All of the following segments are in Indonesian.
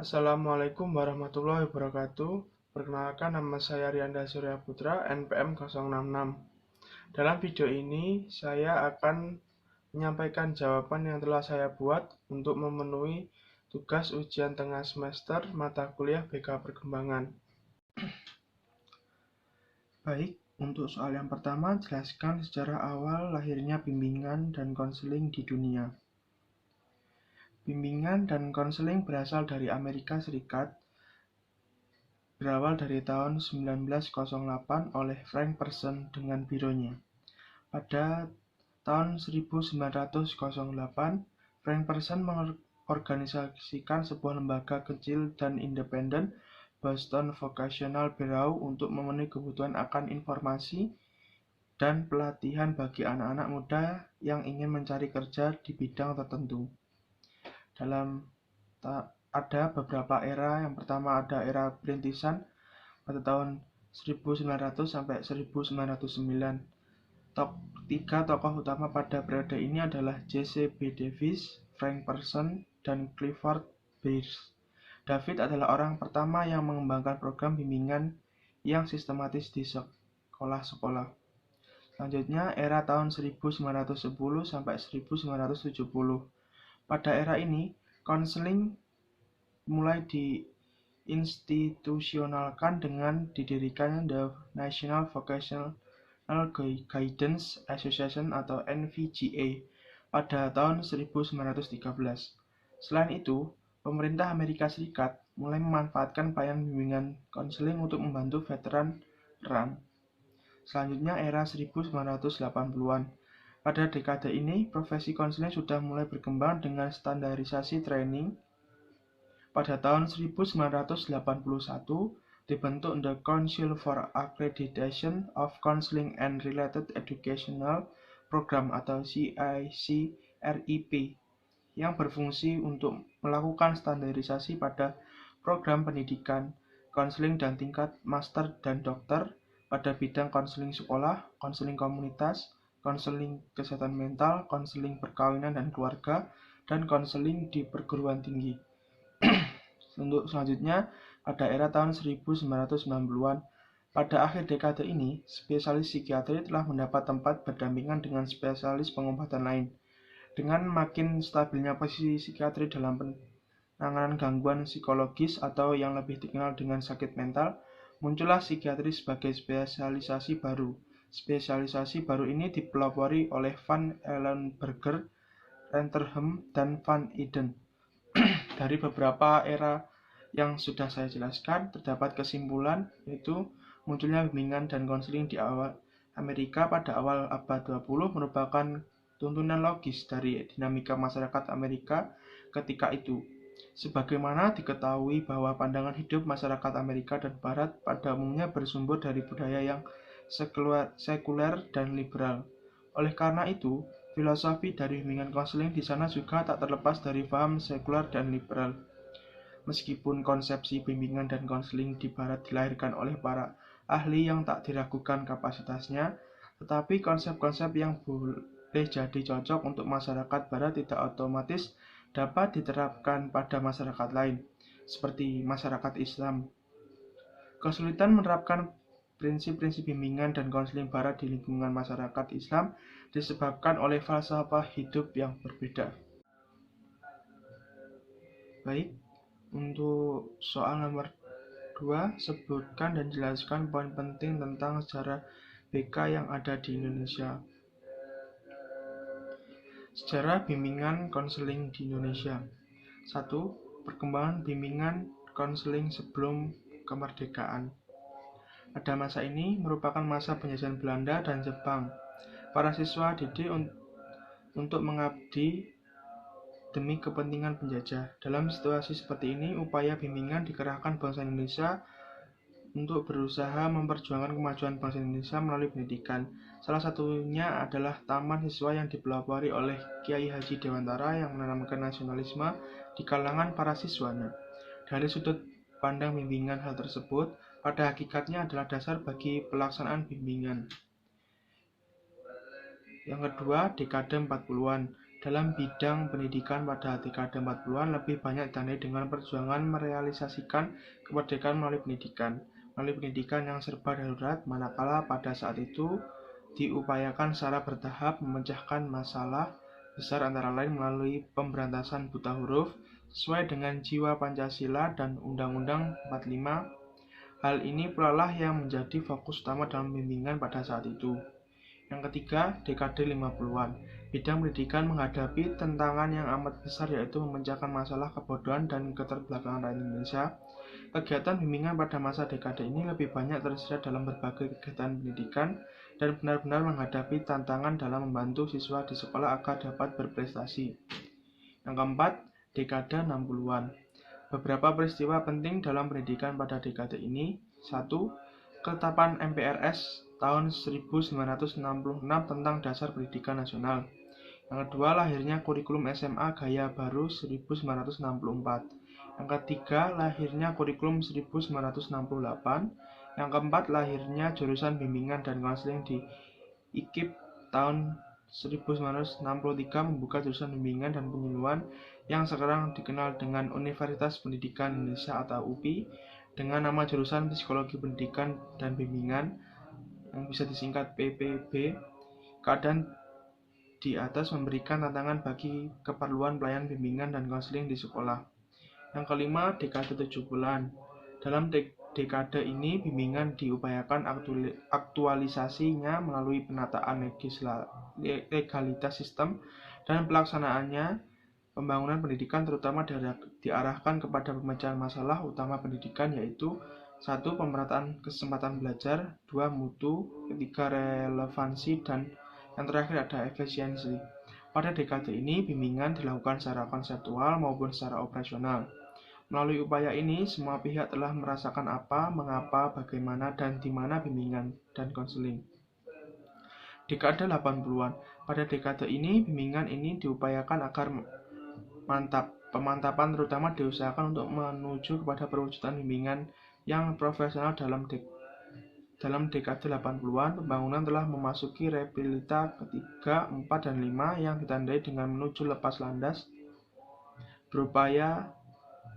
Assalamualaikum warahmatullahi wabarakatuh. Perkenalkan, nama saya Rianda Surya Putra, NPM 066. Dalam video ini, saya akan menyampaikan jawaban yang telah saya buat untuk memenuhi tugas ujian tengah semester mata kuliah BK Perkembangan. Baik, untuk soal yang pertama, jelaskan sejarah awal lahirnya bimbingan dan konseling di dunia. Bimbingan dan konseling berasal dari Amerika Serikat, berawal dari tahun 1908 oleh Frank Person dengan bironya. Pada tahun 1908, Frank Person mengorganisasikan sebuah lembaga kecil dan independen, Boston Vocational Bureau, untuk memenuhi kebutuhan akan informasi dan pelatihan bagi anak-anak muda yang ingin mencari kerja di bidang tertentu. Ada beberapa era. Yang pertama ada era perintisan pada tahun 1900 sampai 1909. Tiga tokoh utama pada periode ini adalah Jesse B. Davis, Frank Person, dan Clifford Beers. David adalah orang pertama yang mengembangkan program bimbingan yang sistematis di sekolah-sekolah. Selanjutnya era tahun 1910 sampai 1970. Pada era ini, konseling mulai diinstitusionalkan dengan didirikannya The National Vocational Guidance Association atau NVGA pada tahun 1913. Selain itu, pemerintah Amerika Serikat mulai memanfaatkan pelayanan bimbingan konseling untuk membantu veteran perang. Selanjutnya era 1980-an. Pada dekade ini, profesi konseling sudah mulai berkembang dengan standarisasi training. Pada tahun 1981, dibentuk The Council for Accreditation of Counseling and Related Educational Program atau CICREP yang berfungsi untuk melakukan standarisasi pada program pendidikan konseling dan tingkat master dan dokter pada bidang konseling sekolah, konseling komunitas, konseling kesehatan mental, konseling perkawinan dan keluarga, dan konseling di perguruan tinggi. Untuk selanjutnya, pada era tahun 1990-an, pada akhir dekade ini, spesialis psikiatri telah mendapat tempat berdampingan dengan spesialis pengobatan lain. Dengan makin stabilnya posisi psikiatri dalam penanganan gangguan psikologis atau yang lebih dikenal dengan sakit mental, muncullah psikiatri sebagai spesialisasi baru. Spesialisasi baru ini dipelopori oleh Van Ellenberger, Renterhem, dan Van Eden. Dari beberapa era yang sudah saya jelaskan, terdapat kesimpulan, yaitu munculnya bimbingan dan konseling di awal Amerika pada awal abad 20 merupakan tuntunan logis dari dinamika masyarakat Amerika ketika itu. Sebagaimana diketahui bahwa pandangan hidup masyarakat Amerika dan Barat pada umumnya bersumber dari budaya yang sekuler dan liberal. Oleh karena itu, filosofi dari bimbingan konseling di sana juga tak terlepas dari paham sekuler dan liberal. Meskipun konsepsi bimbingan dan konseling di Barat dilahirkan oleh para ahli yang tak diragukan kapasitasnya, tetapi konsep-konsep yang boleh jadi cocok untuk masyarakat Barat tidak otomatis dapat diterapkan pada masyarakat lain, seperti masyarakat Islam. Kesulitan menerapkan prinsip-prinsip bimbingan dan konseling Barat di lingkungan masyarakat Islam disebabkan oleh falsafah hidup yang berbeda. Baik, untuk soal nomor 2, sebutkan dan jelaskan poin penting tentang sejarah BK yang ada di Indonesia. Sejarah bimbingan konseling di Indonesia. 1. Perkembangan bimbingan konseling sebelum kemerdekaan. Pada masa ini merupakan masa penjajahan Belanda dan Jepang. Para siswa didik untuk mengabdi demi kepentingan penjajah. Dalam situasi seperti ini, upaya bimbingan dikerahkan bangsa Indonesia untuk berusaha memperjuangkan kemajuan bangsa Indonesia melalui pendidikan. Salah satunya adalah Taman Siswa yang dipelopori oleh Kiai Haji Dewantara yang menanamkan nasionalisme di kalangan para siswanya. Dari sudut pandang bimbingan, hal tersebut pada hakikatnya adalah dasar bagi pelaksanaan bimbingan. Yang kedua, dekade 40-an. dalam bidang pendidikan pada dekade 40-an lebih banyak ditandai dengan perjuangan merealisasikan kemerdekaan melalui pendidikan yang serba darurat, manakala pada saat itu diupayakan secara bertahap memecahkan masalah besar antara lain melalui pemberantasan buta huruf sesuai dengan jiwa Pancasila dan Undang-Undang 45. Hal ini pula lah yang menjadi fokus utama dalam bimbingan pada saat itu. Yang ketiga, dekade 50-an. Bidang pendidikan menghadapi tantangan yang amat besar, yaitu memecahkan masalah kebodohan dan keterbelakangan rakyat Indonesia. Kegiatan bimbingan pada masa dekade ini lebih banyak tersedia dalam berbagai kegiatan pendidikan dan benar-benar menghadapi tantangan dalam membantu siswa di sekolah agar dapat berprestasi. Yang keempat, dekade 60-an. Beberapa peristiwa penting dalam pendidikan pada dekade ini. 1. Ketetapan MPRS tahun 1966 tentang Dasar Pendidikan Nasional. Yang kedua, lahirnya kurikulum SMA Gaya Baru 1964. Yang ketiga, lahirnya kurikulum 1968. Yang keempat, lahirnya jurusan bimbingan dan konseling di IKIP tahun 1963 membuka jurusan bimbingan dan penyuluhan yang sekarang dikenal dengan Universitas Pendidikan Indonesia atau UPI dengan nama jurusan Psikologi Pendidikan dan Bimbingan yang bisa disingkat PPB. Keadaan di atas memberikan tantangan bagi keperluan pelayanan bimbingan dan konseling di sekolah. Yang kelima, dekade 70-an. Dalam dekade ini, bimbingan diupayakan aktualisasinya melalui penataan legalitas sistem dan pelaksanaannya. Pembangunan pendidikan terutama diarahkan kepada pemecahan masalah utama pendidikan, yaitu 1. Pemerataan kesempatan belajar, 2. Mutu, 3. Relevansi, dan yang terakhir ada efisiensi. Pada dekade ini, bimbingan dilakukan secara konseptual maupun secara operasional. Melalui upaya ini, semua pihak telah merasakan apa, mengapa, bagaimana, dan di mana bimbingan dan konseling. Dekade 80-an. Pada dekade ini, bimbingan ini diupayakan agar pemantapan terutama diusahakan untuk menuju kepada perwujudan bimbingan yang profesional. Dalam dekade 80-an, pembangunan telah memasuki repilita ketiga, 4, dan 5 yang ditandai dengan menuju lepas landas. Berupaya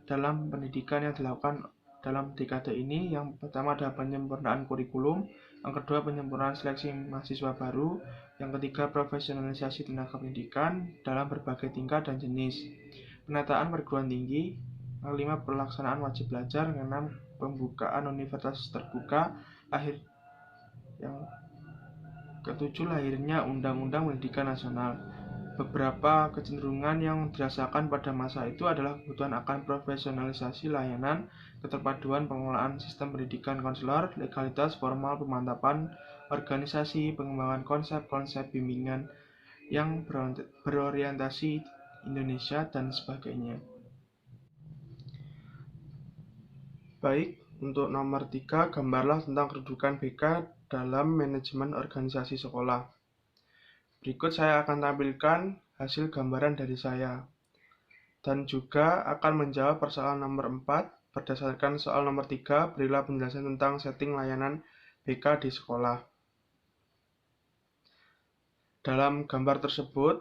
dalam pendidikan yang dilakukan dalam dekade ini, yang pertama adalah penyempurnaan kurikulum, yang kedua penyempurnaan seleksi mahasiswa baru, yang ketiga profesionalisasi tenaga pendidikan dalam berbagai tingkat dan jenis, penataan perguruan tinggi, yang kelima pelaksanaan wajib belajar, yang keenam pembukaan universitas terbuka, yang ketujuh lahirnya Undang-Undang Pendidikan Nasional. Beberapa kecenderungan yang dirasakan pada masa itu adalah kebutuhan akan profesionalisasi layanan, keterpaduan pengelolaan sistem pendidikan konselor, legalitas formal, pemantapan organisasi, pengembangan konsep-konsep bimbingan yang berorientasi Indonesia, dan sebagainya. Baik, untuk nomor 3, gambarlah tentang kedudukan BK dalam manajemen organisasi sekolah. Berikut saya akan tampilkan hasil gambaran dari saya, dan juga akan menjawab persoalan nomor 4. Berdasarkan soal nomor 3, berilah penjelasan tentang setting layanan BK di sekolah. Dalam gambar tersebut,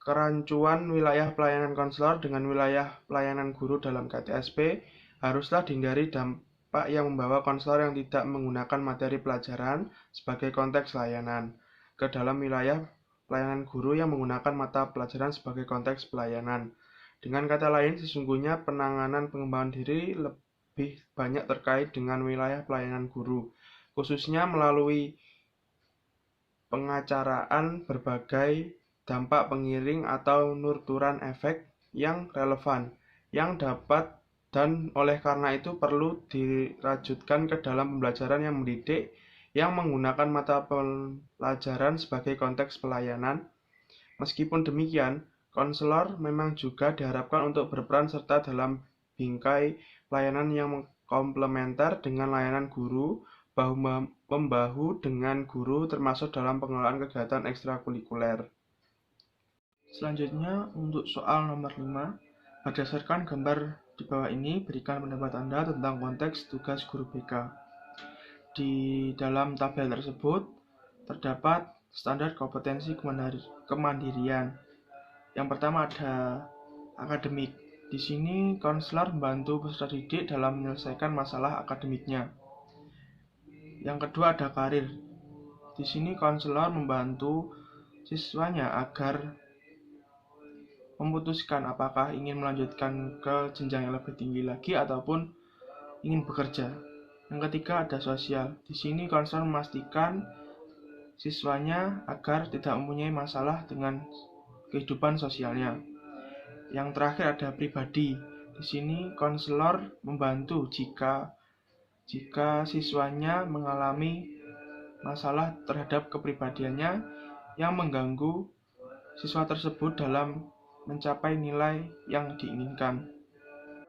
kerancuan wilayah pelayanan konselor dengan wilayah pelayanan guru dalam KTSP haruslah dihindari dampak yang membawa konselor yang tidak menggunakan materi pelajaran sebagai konteks layanan ke dalam wilayah pelayanan guru yang menggunakan mata pelajaran sebagai konteks pelayanan. Dengan kata lain, sesungguhnya penanganan pengembangan diri lebih banyak terkait dengan wilayah pelayanan guru, khususnya melalui pengacaraan berbagai dampak pengiring atau nurturan efek yang relevan, yang dapat dan oleh karena itu perlu dirajutkan ke dalam pembelajaran yang mendidik yang menggunakan mata pelajaran sebagai konteks pelayanan. Meskipun demikian, konselor memang juga diharapkan untuk berperan serta dalam bingkai pelayanan yang komplementer dengan layanan guru, bahu-membahu dengan guru termasuk dalam pengelolaan kegiatan ekstrakurikuler. Selanjutnya, untuk soal nomor 5, berdasarkan gambar di bawah ini, berikan pendapat Anda tentang konteks tugas guru BK. Di dalam tabel tersebut terdapat standar kompetensi kemandirian. Yang pertama ada akademik. Di sini konselor membantu peserta didik dalam menyelesaikan masalah akademiknya. Yang kedua ada karir. Di sini konselor membantu siswanya agar memutuskan apakah ingin melanjutkan ke jenjang yang lebih tinggi lagi ataupun ingin bekerja. Yang ketiga ada sosial. Di sini konselor memastikan siswanya agar tidak mempunyai masalah dengan kehidupan sosialnya. Yang terakhir ada pribadi. Di sini konselor membantu jika siswanya mengalami masalah terhadap kepribadiannya yang mengganggu siswa tersebut dalam mencapai nilai yang diinginkan.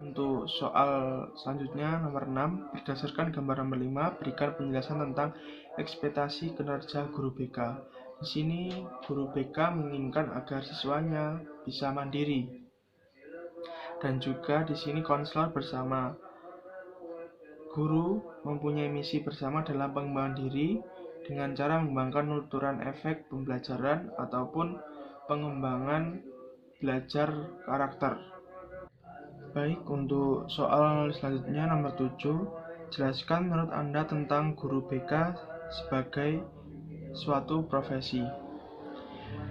Untuk soal selanjutnya nomor 6, berdasarkan gambar nomor 5, berikan penjelasan tentang ekspektasi kinerja guru BK. Di sini guru BK menginginkan agar siswanya bisa mandiri. Dan juga di sini konselor bersama guru mempunyai misi bersama dalam pengembangan diri dengan cara mengembangkan nuturan efek pembelajaran ataupun pengembangan belajar karakter. Baik, untuk soal selanjutnya nomor 7, jelaskan menurut Anda tentang guru BK sebagai suatu profesi.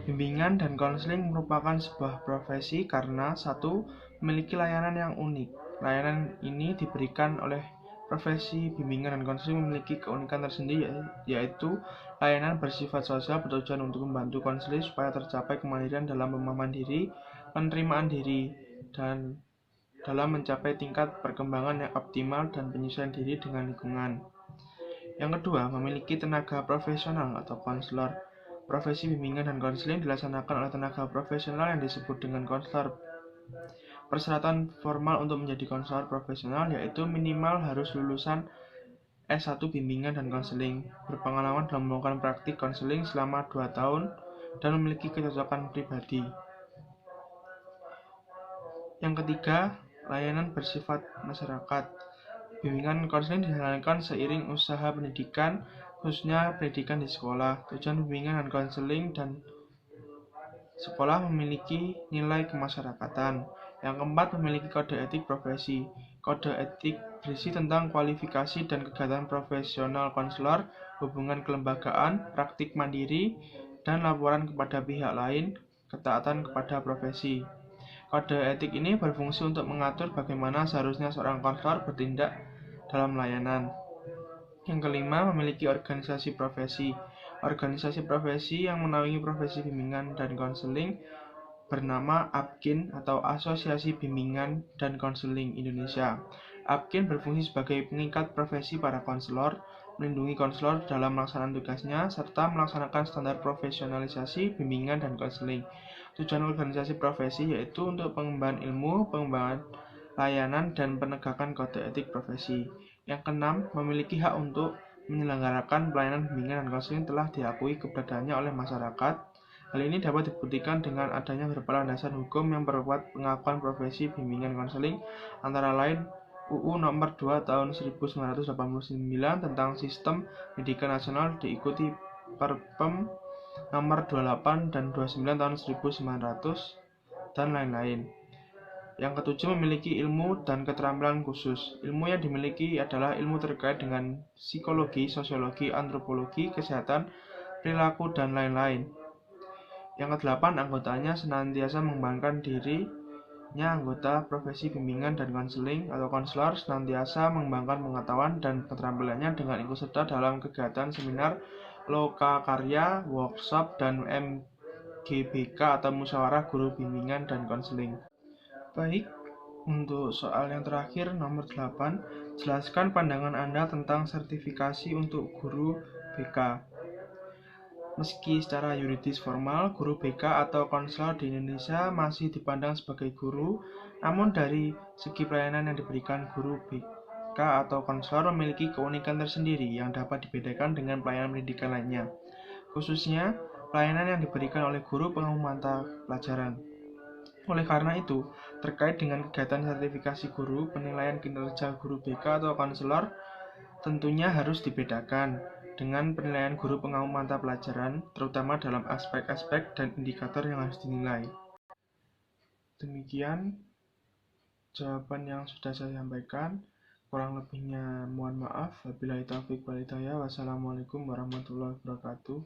Bimbingan dan konseling merupakan sebuah profesi karena satu, memiliki layanan yang unik. Layanan ini diberikan oleh profesi bimbingan dan konseling memiliki keunikan tersendiri, yaitu layanan bersifat sosial bertujuan untuk membantu konseling supaya tercapai kemandirian dalam pemahaman diri, penerimaan diri, dan dalam mencapai tingkat perkembangan yang optimal dan penyesuaian diri dengan lingkungan. Yang kedua, memiliki tenaga profesional atau konselor. Profesi bimbingan dan konseling dilaksanakan oleh tenaga profesional yang disebut dengan konselor. Persyaratan formal untuk menjadi konselor profesional yaitu minimal harus lulusan S1 bimbingan dan konseling, berpengalaman dalam melakukan praktik konseling selama 2 tahun, dan memiliki kecocokan pribadi. Yang ketiga, layanan bersifat masyarakat. Bimbingan konseling dijalankan seiring usaha pendidikan, khususnya pendidikan di sekolah. Tujuan bimbingan dan konseling dan sekolah memiliki nilai kemasyarakatan. Yang keempat, memiliki kode etik profesi. Kode etik berisi tentang kualifikasi dan kegiatan profesional konselor, hubungan kelembagaan, praktik mandiri, dan laporan kepada pihak lain, ketaatan kepada profesi. Kode etik ini berfungsi untuk mengatur bagaimana seharusnya seorang konselor bertindak dalam layanan. Yang kelima, memiliki organisasi profesi. Organisasi profesi yang menaungi profesi bimbingan dan konseling bernama APKIN atau Asosiasi Bimbingan dan Konseling Indonesia. APKIN berfungsi sebagai pengikat profesi para konselor, melindungi konselor dalam melaksanakan tugasnya, serta melaksanakan standar profesionalisasi bimbingan dan konseling. Tujuan organisasi profesi yaitu untuk pengembangan ilmu, pengembangan layanan, dan penegakan kode etik profesi. Yang keenam, memiliki hak untuk menyelenggarakan pelayanan bimbingan dan konseling telah diakui keberadaannya oleh masyarakat. Hal ini dapat dibuktikan dengan adanya beberapa landasan hukum yang memperkuat pengakuan profesi bimbingan konseling, antara lain UU Nomor 2 Tahun 1989 tentang Sistem Pendidikan Nasional, diikuti Perpem Nomor 28 dan 29 Tahun 1900, dan lain-lain. Yang ketujuh, memiliki ilmu dan keterampilan khusus. Ilmu yang dimiliki adalah ilmu terkait dengan psikologi, sosiologi, antropologi, kesehatan, perilaku, dan lain-lain. Yang kedelapan, anggotanya senantiasa mengembangkan dirinya. Anggota profesi bimbingan dan konseling atau konselor senantiasa mengembangkan pengetahuan dan keterampilannya dengan ikut serta dalam kegiatan seminar, lokakarya, workshop, dan MGBK atau musyawarah guru bimbingan dan konseling. Baik, untuk soal yang terakhir nomor 8, jelaskan pandangan Anda tentang sertifikasi untuk guru BK. Meski secara yuridis formal, guru BK atau konselor di Indonesia masih dipandang sebagai guru, namun dari segi pelayanan yang diberikan guru BK atau konselor memiliki keunikan tersendiri yang dapat dibedakan dengan pelayanan pendidikan lainnya, khususnya pelayanan yang diberikan oleh guru pengampu mata pelajaran. Oleh karena itu, terkait dengan kegiatan sertifikasi guru, penilaian kinerja guru BK atau konselor tentunya harus dibedakan dengan penilaian guru pengampu mata pelajaran, terutama dalam aspek-aspek dan indikator yang harus dinilai. Demikian jawaban yang sudah saya sampaikan. Kurang lebihnya mohon maaf. Wabillahi taufiq wal hidayah. Wassalamualaikum warahmatullahi wabarakatuh.